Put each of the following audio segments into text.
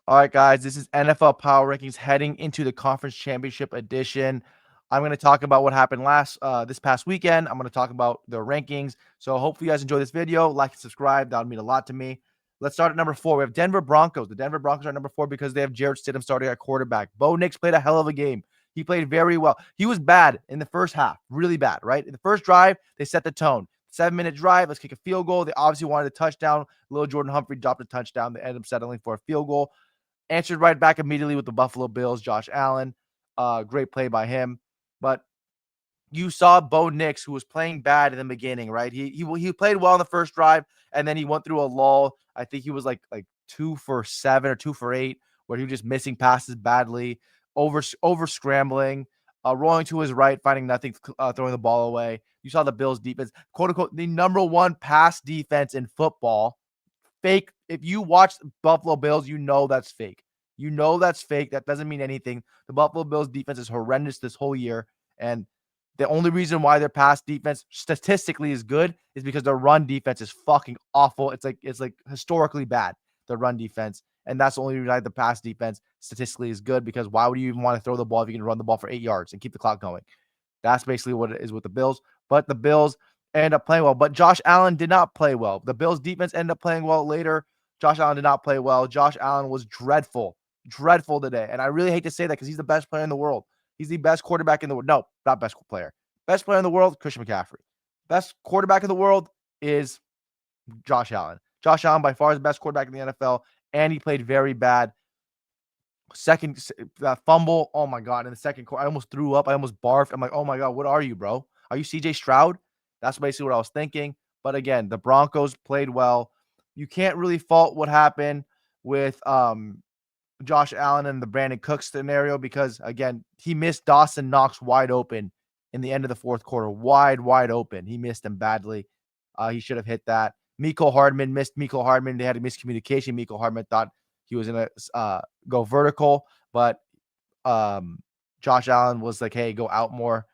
All right, guys, this is NFL Power Rankings heading into the Conference Championship edition. I'm going to talk about what happened this past weekend. I'm going to talk about the rankings. So hopefully you guys enjoy this video. Like and subscribe. That would mean a lot to me. Let's start at number 4. We have Denver Broncos. The Denver Broncos are number 4 because they have Jarrett Stidham starting at quarterback. Bo Nix played a hell of a game. He played very well. He was bad in the first half, really bad, right? In the first drive, they set the tone. 7-minute drive, let's kick a field goal. They obviously wanted a touchdown. Little Jordan Humphrey dropped a touchdown. They ended up settling for a field goal. Answered right back immediately with the Buffalo Bills, Josh Allen. Great play by him. But you saw Bo Nix, who was playing bad in the beginning, right? He played well in the first drive, and then he went through a lull. I think he was like 2 for 7 or 2 for 8, where he was just missing passes badly, over scrambling, rolling to his right, finding nothing, throwing the ball away. You saw the Bills defense, quote unquote, the number 1 pass defense in football. Fake. If you watch Buffalo Bills, you know that's fake. You know that's fake. That doesn't mean anything. The Buffalo Bills defense is horrendous this whole year, and the only reason why their pass defense statistically is good is because their run defense is fucking awful. It's like historically bad, the run defense. And that's the only reason why the pass defense statistically is good, because why would you even want to throw the ball if you can run the ball for 8 yards and keep the clock going? That's basically what it is with the Bills. But the Bills end up playing well. But Josh Allen did not play well. The Bills defense ended up playing well later. Josh Allen did not play well. Josh Allen was dreadful today. And I really hate to say that because he's the best player in the world. He's the best quarterback in the world. No, not best player. Best player in the world, Christian McCaffrey. Best quarterback in the world is Josh Allen. Josh Allen by far is the best quarterback in the NFL, and he played very bad. Second, that fumble, oh my God, in the second quarter, I almost threw up. I almost barfed. I'm like, oh my God, what are you, bro? Are you CJ Stroud? That's basically what I was thinking. But again, the Broncos played well. You can't really fault what happened with Josh Allen and the Brandon Cooks scenario, because again, he missed Dawson Knox wide open in the end of the fourth quarter. Wide open. He missed him badly. He should have hit that. Mecole Hardman missed. Mecole Hardman, they had a miscommunication. Mecole Hardman thought he was going to go vertical, but Josh Allen was like, hey, go out more.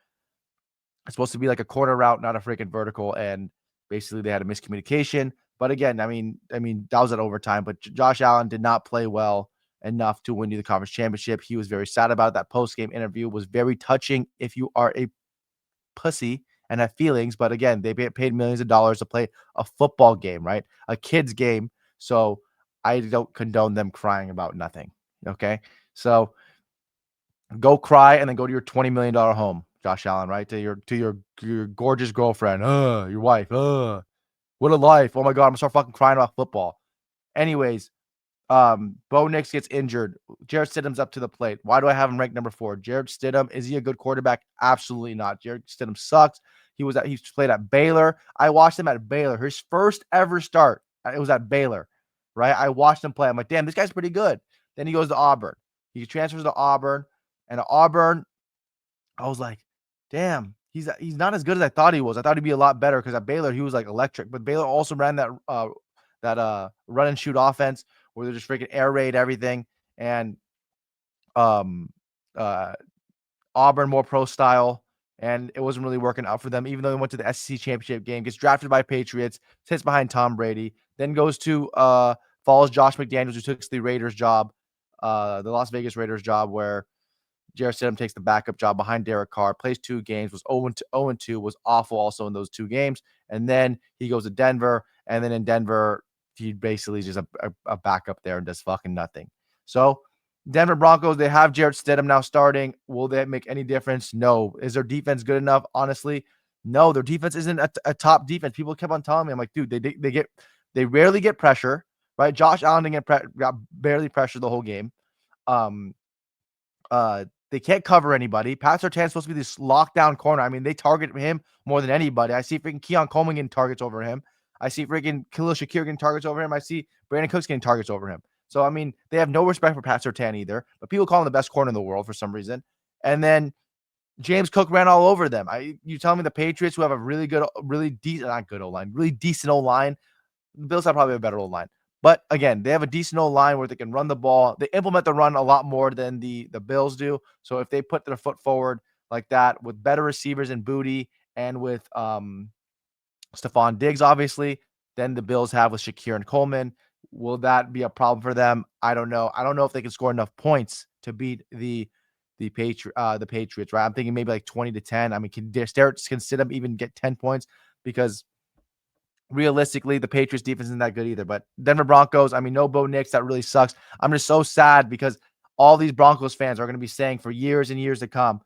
It's supposed to be like a corner route, not a freaking vertical. And basically they had a miscommunication. But again, I mean, that was at overtime, but Josh Allen did not play well enough to win you the conference championship. He was very sad about it. That post-game interview was very touching if you are a pussy and have feelings. But again, they paid millions of dollars to play a football game, right? A kid's game. So I don't condone them crying about nothing. Okay. So go cry and then go to your $20 million home, Josh Allen, right? To your gorgeous girlfriend, your wife, what a life. Oh my God, I'm gonna start fucking crying about football. Anyways, Bo Nix gets injured. Jarrett Stidham's up to the plate. Why do I have him ranked number 4? Jarrett Stidham, is he a good quarterback? Absolutely not. Jarrett Stidham sucks. He played at Baylor. I watched him at Baylor. His first ever start, it was at Baylor, right? I watched him play. I'm like, damn, this guy's pretty good. Then he goes to Auburn. He transfers to Auburn, and at Auburn, I was like, damn, he's not as good as I thought he was. I thought he'd be a lot better because at Baylor he was like electric. But Baylor also ran that run and shoot offense where they just freaking air raid everything. And um Auburn more pro style, and it wasn't really working out for them, even though they went to the SEC championship game, gets drafted by Patriots, sits behind Tom Brady, then goes to follows Josh McDaniels, who took the Raiders job, the Las Vegas Raiders job, where Jarrett Stidham takes the backup job behind Derek Carr, plays 2 games, was 0-2, was awful also in those 2 games. And then he goes to Denver, and then in Denver, he basically just a backup there and does fucking nothing. So Denver Broncos, they have Jarrett Stidham now starting. Will that make any difference? No. Is their defense good enough? Honestly, no. Their defense isn't a top defense. People kept on telling me, I'm like, dude, they rarely get pressure, right? Josh Allen didn't got barely pressured the whole game. They can't cover anybody. Pat Surtain's supposed to be this lockdown corner. I mean, they target him more than anybody. I see freaking Keon Coleman getting targets over him. I see freaking Khalil Shakir getting targets over him. I see Brandon Cooks getting targets over him. So, I mean, they have no respect for Pat Surtain either, but people call him the best corner in the world for some reason. And then James Cook ran all over them. You tell me the Patriots, who have a really good, really decent, not good O-line, really decent O-line. The Bills have probably a better O-line. But again, they have a decent O-line where they can run the ball. They implement the run a lot more than the Bills do. So if they put their foot forward like that with better receivers in Booty and with Stephon Diggs, obviously, then the Bills have with Shakir and Coleman. Will that be a problem for them? I don't know. I don't know if they can score enough points to beat the Patriots, right? I'm thinking maybe like 20-10. I mean, can Stidham even get 10 points? Because realistically, the Patriots defense isn't that good either. But Denver Broncos, I mean, no Bo Nix. That really sucks. I'm just so sad because all these Broncos fans are going to be saying for years and years to come,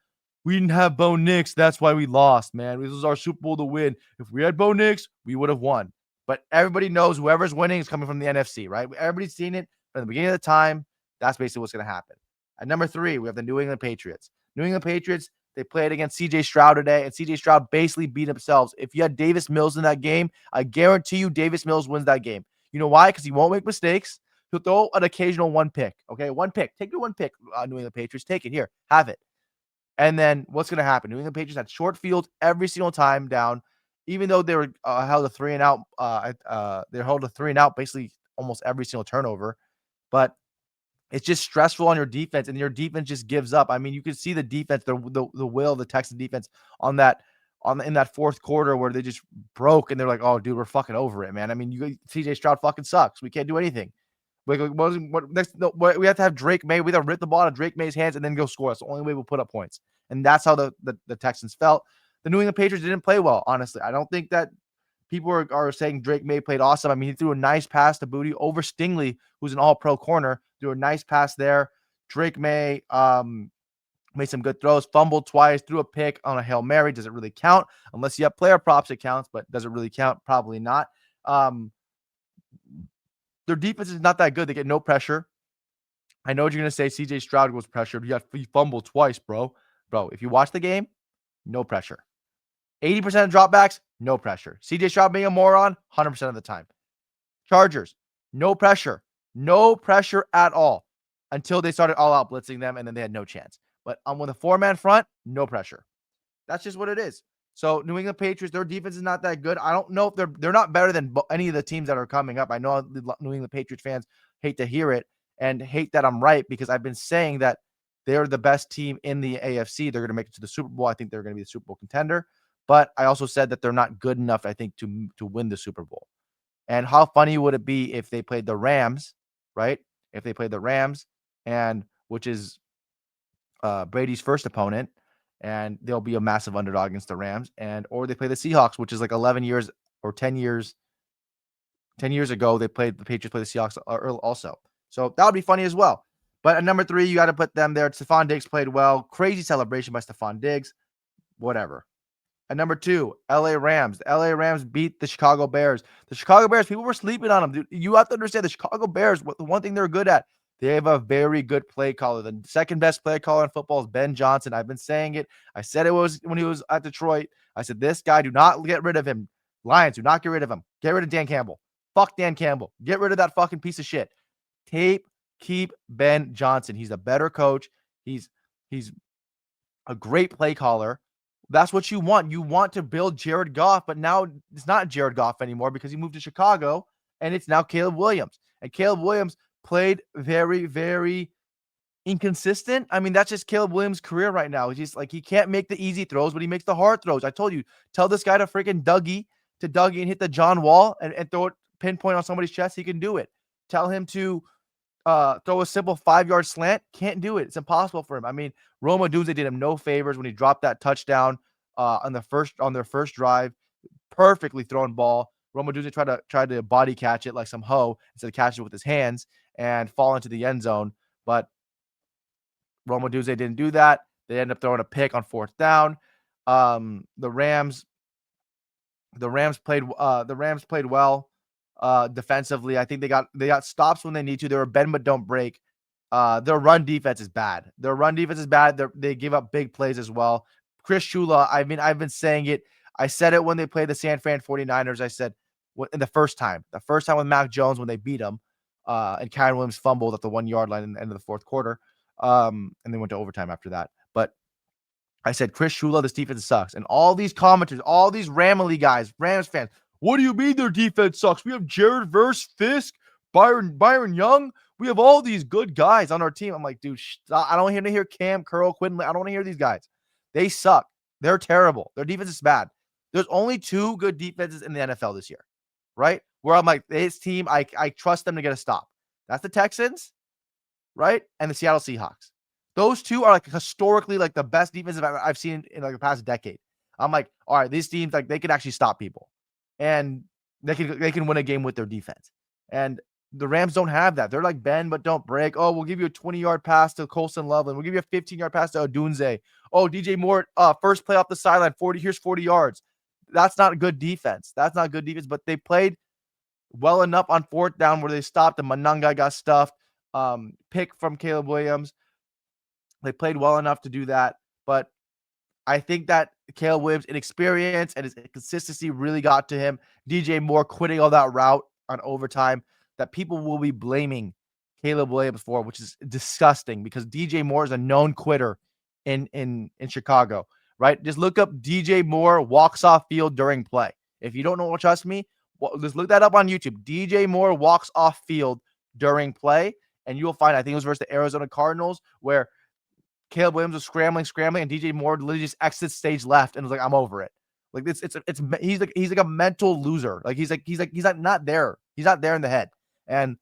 we didn't have Bo Nix. That's why we lost, man. This was our Super Bowl to win. If we had Bo Nix, we would have won. But everybody knows whoever's winning is coming from the NFC, right? Everybody's seen it from the beginning of the time. That's basically what's going to happen. At number 3, we have the New England Patriots. New England Patriots, they played against CJ Stroud today, and CJ Stroud basically beat themselves. If you had Davis Mills in that game, I guarantee you Davis Mills wins that game. You know why? Because he won't make mistakes. He'll throw an occasional one pick. Okay, one pick. Take the one pick, New England Patriots. Take it. Here, have it. And then what's going to happen? New England Patriots had short fields every single time down, even though they were held a 3-and-out. They're held a 3-and-out basically almost every single turnover. But it's just stressful on your defense, and your defense just gives up. I mean, you can see the defense, the will of the Texan defense in that fourth quarter where they just broke, and they're like, "Oh, dude, we're fucking over it, man." I mean, CJ Stroud fucking sucks. We can't do anything. We have to have Drake May. We have to rip the ball out of Drake May's hands and then go score. That's the only way we'll put up points. And that's how the Texans felt. The New England Patriots didn't play well, honestly. I don't think that people are saying Drake May played awesome. I mean, he threw a nice pass to Booty over Stingley, who's an all-pro corner. Threw a nice pass there. Drake May made some good throws, fumbled twice, threw a pick on a Hail Mary. Does it really count? Unless you have player props, it counts, but does it really count? Probably not. Their defense is not that good. They get no pressure. I know what you're going to say. CJ Stroud was pressured. He fumbled twice, bro. Bro, if you watch the game, no pressure. 80% of dropbacks, no pressure. CJ Stroud being a moron, 100% of the time. Chargers, no pressure. No pressure at all until they started all-out blitzing them, and then they had no chance. But with a 4-man front, no pressure. That's just what it is. So New England Patriots, their defense is not that good. I don't know if they're not better than any of the teams that are coming up. I know the New England Patriots fans hate to hear it and hate that I'm right because I've been saying that they're the best team in the AFC. They're going to make it to the Super Bowl. I think they're going to be the Super Bowl contender. But I also said that they're not good enough, I think, to win the Super Bowl. And how funny would it be if they played the Rams, right? If they played the Rams, and which is Brady's first opponent, and they'll be a massive underdog against the Rams, or they play the Seahawks, which is like 11 years or 10 years. 10 years ago, the Patriots played the Seahawks also. So that would be funny as well. But at number 3, you got to put them there. Stephon Diggs played well. Crazy celebration by Stephon Diggs. Whatever. At number 2, LA Rams. The LA Rams beat the Chicago Bears. The Chicago Bears, people were sleeping on them. Dude, you have to understand the Chicago Bears, the one thing they're good at, they have a very good play caller. The second best play caller in football is Ben Johnson. I've been saying it. I said it was when he was at Detroit. I said, this guy, do not get rid of him. Lions, do not get rid of him. Get rid of Dan Campbell. Fuck Dan Campbell. Get rid of that fucking piece of shit. Keep Ben Johnson. He's a better coach. He's a great play caller. That's what you want. You want to build Jared Goff, but now it's not Jared Goff anymore because he moved to Chicago, and it's now Caleb Williams. And Caleb Williams played very, very inconsistent. I mean, that's just Caleb Williams' career right now. He's just like, he can't make the easy throws, but he makes the hard throws. I told you, tell this guy to freaking Dougie and hit the John Wall and throw it pinpoint on somebody's chest. He can do it. Tell him to throw a simple 5-yard slant. Can't do it. It's impossible for him. I mean, Roma Dunze did him no favors when he dropped that touchdown on their first drive. Perfectly thrown ball. Roma Dunze tried to body catch it like some hoe instead of catching it with his hands and fall into the end zone. But Roma Dunze didn't do that. They ended up throwing a pick on 4th down. The Rams played well defensively. I think they got stops when they need to. They were bend but don't break. Their run defense is bad. They give up big plays as well. Chris Shula, I mean, I've been saying it. I said it when they played the San Fran 49ers. I said in the first time with Mac Jones when they beat him, and Kyron Williams fumbled at the 1-yard line in the end of the fourth quarter, and they went to overtime after that. But I said, Chris Shula, this defense sucks. And all these commenters, all these Ramley guys, Rams fans, what do you mean their defense sucks? We have Jared Verse, Fisk, Byron Young. We have all these good guys on our team. I'm like, dude, I don't want to hear Cam, Curl, Quinn. I don't want to hear these guys. They suck. They're terrible. Their defense is bad. There's only 2 good defenses in the NFL this year, right? where I'm like, this team, I trust them to get a stop. That's the Texans, right? And the Seattle Seahawks. Those two are like historically like the best defenses I've seen in like the past decade. I'm like, all right, these teams like they can actually stop people, and they can win a game with their defense. And the Rams don't have that. They're like bend but don't break. Oh, we'll give you a 20-yard pass to Colson Loveland. We'll give you a 15-yard pass to Odunze. Oh, DJ Moore, first play off the sideline, 40. Here's 40 yards. That's not good defense. That's not good defense. But they played well enough on fourth down where they stopped. The Mananga got stuffed. Pick from Caleb Williams. They played well enough to do that. But I think that Caleb Williams' inexperience and his consistency really got to him. DJ Moore quitting all that route on overtime that people will be blaming Caleb Williams for, which is disgusting because DJ Moore is a known quitter in Chicago, right? Just look up DJ Moore walks off field during play. If you don't know, trust me, just look that up on YouTube. DJ Moore walks off field during play, and you will find, I think it was versus the Arizona Cardinals, where Caleb Williams was scrambling, and DJ Moore literally just exits stage left and was like, "I'm over it." Like it's he's like a mental loser. Like he's not there. He's not there in the head, and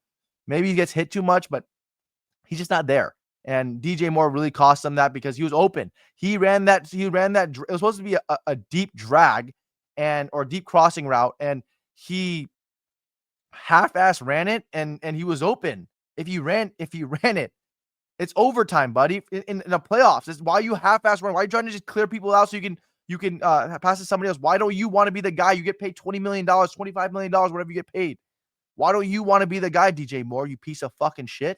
maybe he gets hit too much, but he's just not there. And DJ Moore really cost him that because he was open. He ran that. It was supposed to be a deep drag or deep crossing route, and he half-ass ran it, and he was open. If you ran it, it's overtime, buddy. In the playoffs, it's why you half-ass run. Why are you trying to just clear people out so you can pass to somebody else? Why don't you want to be the guy? You get paid $20 million, $25 million, whatever you get paid. Why don't you want to be the guy, DJ Moore? You piece of fucking shit.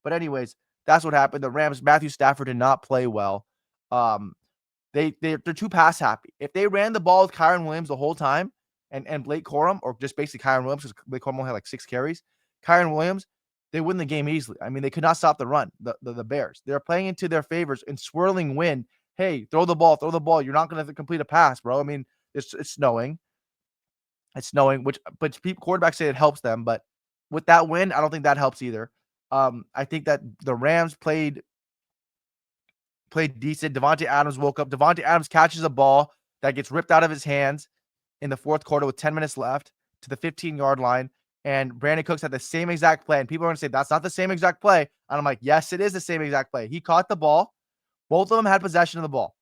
But anyways, that's what happened. The Rams, Matthew Stafford did not play well. They're too pass happy. If they ran the ball with Kyren Williams the whole time and Blake Corum, or just basically Kyren Williams, because Blake Corum only had like 6 carries, Kyren Williams, they win the game easily. I mean, they could not stop the run, the Bears. They're playing into their favors in swirling wind. Hey, throw the ball. You're not going to complete a pass, bro. I mean, it's snowing. It's snowing, but quarterbacks say it helps them. But with that win, I don't think that helps either. I think that the Rams played decent. Devontae Adams woke up. Devontae Adams catches a ball that gets ripped out of his hands in the fourth quarter with 10 minutes left to the 15-yard line. And Brandon Cooks had the same exact play. And people are going to say, that's not the same exact play. And I'm like, yes, it is the same exact play. He caught the ball. Both of them had possession of the ball.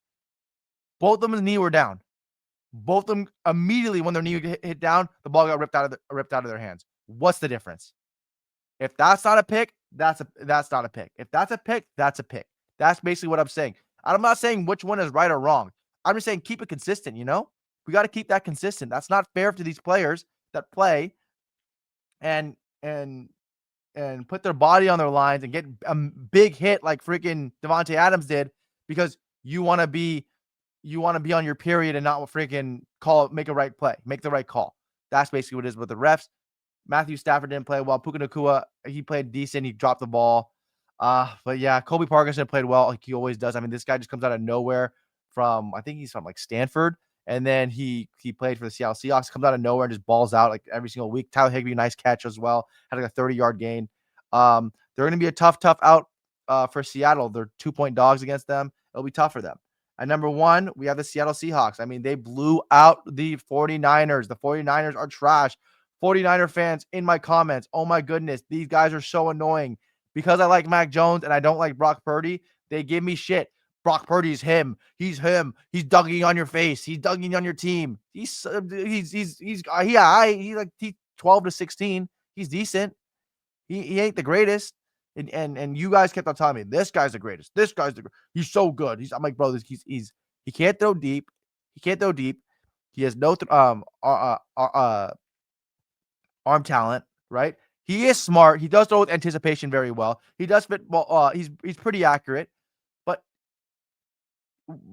Both of them's knee were down. Both of them immediately when their knee hit down, the ball got ripped out of their hands. What's the difference? If that's not a pick, that's not a pick. If that's a pick, that's a pick. That's basically what I'm saying. I'm not saying which one is right or wrong. I'm just saying keep it consistent, you know? We got to keep that consistent. That's not fair to these players that play and put their body on their lines and get a big hit like freaking Devontae Adams did because you want to be on your period and not freaking make a right play, make the right call. That's basically what it is with the refs. Matthew Stafford didn't play well. Puka Nacua, he played decent. He dropped the ball. But yeah, Kobe Parkinson played well like he always does. I mean, this guy just comes out of nowhere I think he's from like Stanford. And then he played for the Seattle Seahawks, comes out of nowhere and just balls out like every single week. Tyler Higbee, nice catch as well. Had like a 30-yard gain. They're going to be a tough out for Seattle. They're 2-point dogs against them. It'll be tough for them. At number 1, we have the Seattle Seahawks. I mean, they blew out the 49ers. The 49ers are trash. 49er fans in my comments, oh my goodness, these guys are so annoying. Because I like Mac Jones and I don't like Brock Purdy, they give me shit. Brock Purdy's him. He's him. He's dugging on your face. He's dugging on your team. He's like 12 to 16. He's decent. He ain't the greatest. And you guys kept on telling me this guy's the greatest. He's so good. I'm like, bro, he can't throw deep. He has no arm talent, right? He is smart. He does throw with anticipation very well. He does fit well. He's pretty accurate, but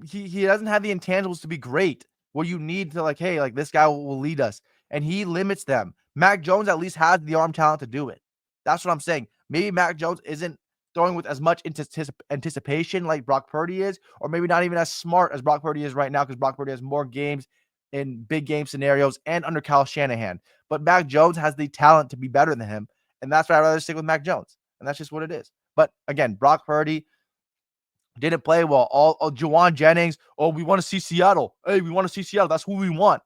he doesn't have the intangibles to be great. Where you need to hey, this guy will lead us, and he limits them. Mac Jones at least has the arm talent to do it. That's what I'm saying. Maybe Mac Jones isn't throwing with as much anticipation like Brock Purdy is, or maybe not even as smart as Brock Purdy is right now because Brock Purdy has more games in big game scenarios and under Kyle Shanahan. But Mac Jones has the talent to be better than him, and that's why I'd rather stick with Mac Jones, and that's just what it is. But again, Brock Purdy didn't play well. All Juwan Jennings, we want to see Seattle. Hey, we want to see Seattle. That's who we want.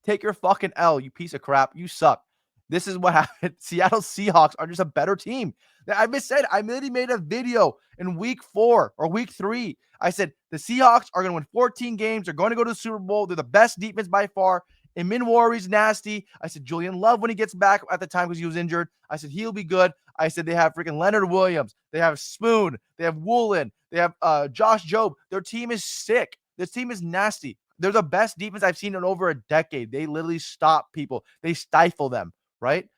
Take your fucking L, you piece of crap. You suck. This is what happened. Seattle Seahawks are just a better team. I said, I literally made a video in week 4 or week 3. I said, the Seahawks are going to win 14 games. They're going to go to the Super Bowl. They're the best defense by far. And Min Warrior's nasty. I said, Julian Love, when he gets back at the time because he was injured, I said, he'll be good. I said, they have freaking Leonard Williams. They have Spoon. They have Woolen. They have Josh Jobe. Their team is sick. This team is nasty. They're the best defense I've seen in over a decade. They literally stop people. They stifle them, right?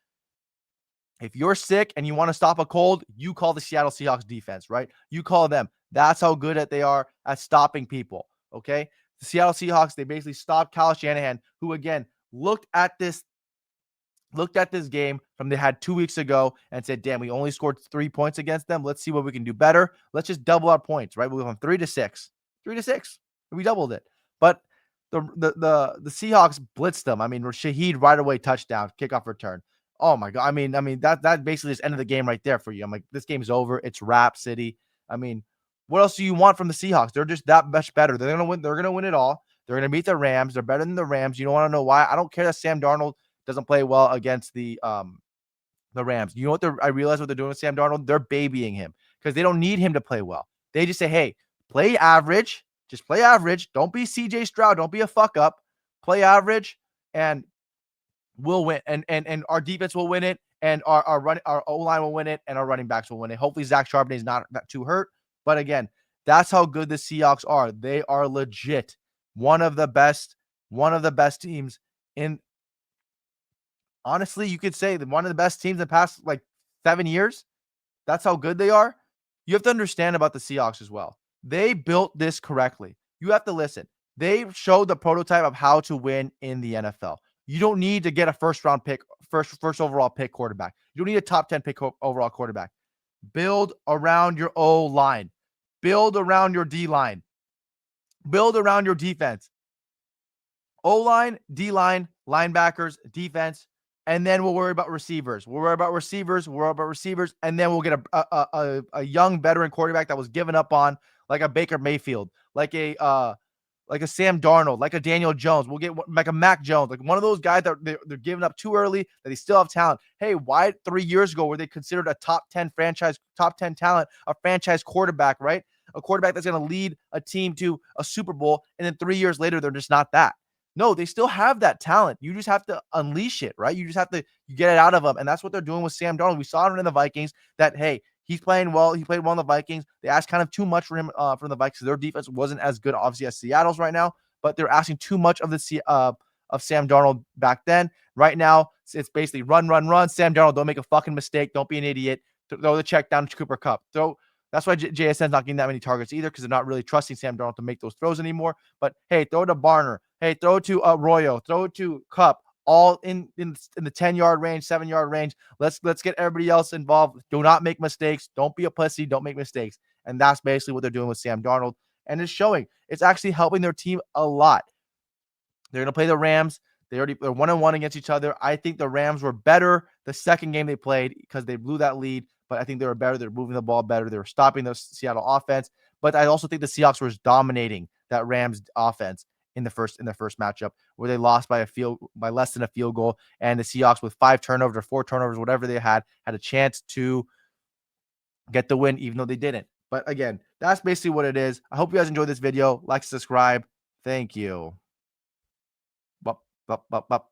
If you're sick and you want to stop a cold, you call the Seattle Seahawks defense, right? You call them. That's how good they are at stopping people, okay? The Seattle Seahawks, they basically stopped Kyle Shanahan, who, again, looked at this game from they had 2 weeks ago and said, damn, we only scored 3 points against them. Let's see what we can do better. Let's just double our points, right? We went from 3 to 6. 3 to 6. We doubled it. But the Seahawks blitzed them. I mean, Shaheed right away touchdown, kickoff return. Oh my God. I mean, that basically just ended the game right there for you. I'm like, this game's over. It's Rap City. I mean, what else do you want from the Seahawks? They're just that much better. They're gonna win. They're gonna win it all. They're gonna beat the Rams. They're better than the Rams. You don't want to know why? I don't care that Sam Darnold doesn't play well against the Rams. You know what? I realize what they're doing with Sam Darnold. They're babying him because they don't need him to play well. They just say, hey, play average. Just play average. Don't be CJ Stroud. Don't be a fuck up. Play average, and we'll win. And our defense will win it, and our O-line will win it, and our running backs will win it. Hopefully Zach Charbonnet is not too hurt. But again, that's how good the Seahawks are. They are legit. One of the best teams in, honestly, you could say that one of the best teams in the past like 7 years. That's how good they are. You have to understand about the Seahawks as well. They built this correctly. You have to listen. They showed the prototype of how to win in the NFL. You don't need to get a first overall pick quarterback. You don't need a top 10 pick overall quarterback. Build around your O line. Build around your D line. Build around your defense. O line, D line, linebackers, defense, and then we'll worry about receivers. We'll worry about receivers. And then we'll get a young veteran quarterback that was given up on, like a Baker Mayfield, like a Sam Darnold, like a Daniel Jones. We'll get like a Mac Jones, like one of those guys that they're giving up too early, that they still have talent. Hey, why 3 years ago were they considered a top 10 talent, a franchise quarterback, right? A quarterback that's going to lead a team to a Super Bowl, and then 3 years later, they're just not that. No, they still have that talent. You just have to unleash it, right? You just have to get it out of them. And that's what they're doing with Sam Darnold. We saw it in the Vikings that, hey, he's playing well. He played well in the Vikings. They asked kind of too much for him from the Vikings. Their defense wasn't as good, obviously, as Seattle's right now, but they're asking too much of of Sam Darnold back then. Right now, it's basically run. Sam Darnold, don't make a fucking mistake. Don't be an idiot. Throw the check down to Cooper Kupp. That's why JSN's not getting that many targets either, because they're not really trusting Sam Darnold to make those throws anymore. But hey, throw it to Barner. Hey, throw it to Arroyo. Throw it to Kupp. All in the 10-yard range, 7-yard range. Let's get everybody else involved. Do not make mistakes. Don't be a pussy. Don't make mistakes. And that's basically what they're doing with Sam Darnold. And it's showing. It's actually helping their team a lot. They're going to play the Rams. They're 1-1 against each other. I think the Rams were better the second game they played because they blew that lead. But I think they were better. They're moving the ball better. They were stopping the Seattle offense. But I also think the Seahawks were dominating that Rams offense in the first matchup, where they lost by less than a field goal. And the Seahawks, with 5 turnovers or 4 turnovers, whatever they had a chance to get the win, even though they didn't. But again, that's basically what it is. I hope you guys enjoyed this video. Like, subscribe. Thank you. Bup, bup, bup, bup.